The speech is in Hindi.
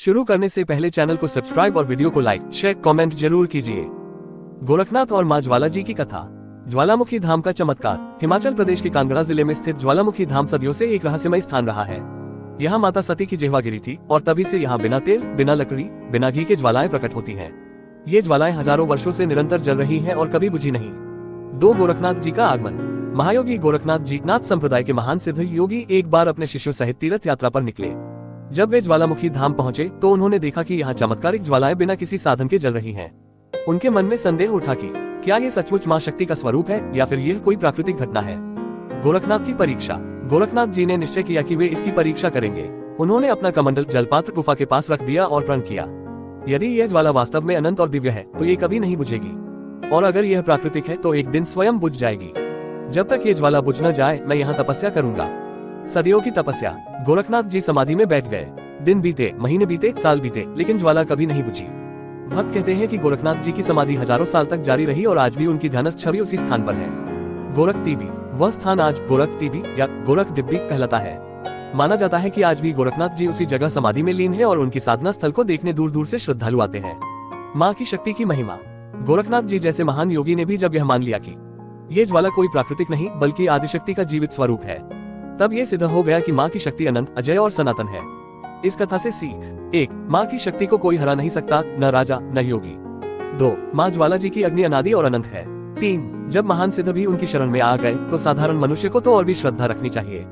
शुरू करने से पहले चैनल को सब्सक्राइब और वीडियो को लाइक शेयर कमेंट जरूर कीजिए। गोरखनाथ और मां ज्वाला जी की कथा। ज्वालामुखी धाम का चमत्कार। हिमाचल प्रदेश के कांगड़ा जिले में स्थित ज्वालामुखी धाम सदियों से एक रहस्यमय स्थान रहा है। यहाँ माता सती की जिह्वा गिरी थी और तभी से यहाँ बिना तेल, बिना लकड़ी, बिना घी के ज्वालाएं प्रकट होती हैं। ये ज्वालाएं हजारों वर्षों से निरंतर जल रही हैं और कभी बुझी नहीं। 2 गोरखनाथ जी का आगमन। महायोगी गोरखनाथ जी नाथ संप्रदाय के महान सिद्ध योगी एक बार अपने शिष्यों सहित तीर्थ यात्रा पर निकले। जब वे ज्वालामुखी धाम पहुंचे तो उन्होंने देखा कि यहाँ चमत्कारिक ज्वालाएं बिना किसी साधन के जल रही हैं। उनके मन में संदेह उठा कि क्या ये सचमुच मां शक्ति का स्वरूप है या फिर यह कोई प्राकृतिक घटना है। गोरखनाथ की परीक्षा। गोरखनाथ जी ने निश्चय किया कि वे इसकी परीक्षा करेंगे। उन्होंने अपना कमंडल जलपात्र गुफा के पास रख दिया और प्रण किया, यदि यह ज्वाला वास्तव में अनंत और दिव्य है तो ये कभी नहीं बुझेगी, और अगर यह प्राकृतिक है तो एक दिन स्वयं बुझ जाएगी। जब तक ये ज्वाला बुझ न जाए मैं यहाँ तपस्या करूंगा। सदियों की तपस्या। गोरखनाथ जी समाधि में बैठ गए। दिन बीते, महीने बीते, साल बीते, लेकिन ज्वाला कभी नहीं बुझी। भक्त कहते हैं कि गोरखनाथ जी की समाधि हजारों साल तक जारी रही और आज भी उनकी ध्यानस्थ छवि उसी स्थान पर है। गोरख टीबी। वह स्थान आज गोरख टीबी या गोरख डिब्बी कहलाता है। माना जाता है कि आज भी गोरखनाथ जी उसी जगह समाधि में लीन है और उनकी साधना स्थल को देखने दूर दूर से श्रद्धालु आते हैं। माँ की शक्ति की महिमा। गोरखनाथ जी जैसे महान योगी ने भी जब यह मान लिया कि ये ज्वाला कोई प्राकृतिक नहीं बल्कि आदिशक्ति का जीवित स्वरूप है, तब ये सिद्ध हो गया कि माँ की शक्ति अनंत, अजय और सनातन है। इस कथा से सीख। 1. माँ की शक्ति को कोई हरा नहीं सकता, न राजा न योगी। 2. माँ ज्वाला जी की अग्नि अनादि और अनंत है। 3. जब महान सिद्ध भी उनकी शरण में आ गए तो साधारण मनुष्य को तो और भी श्रद्धा रखनी चाहिए।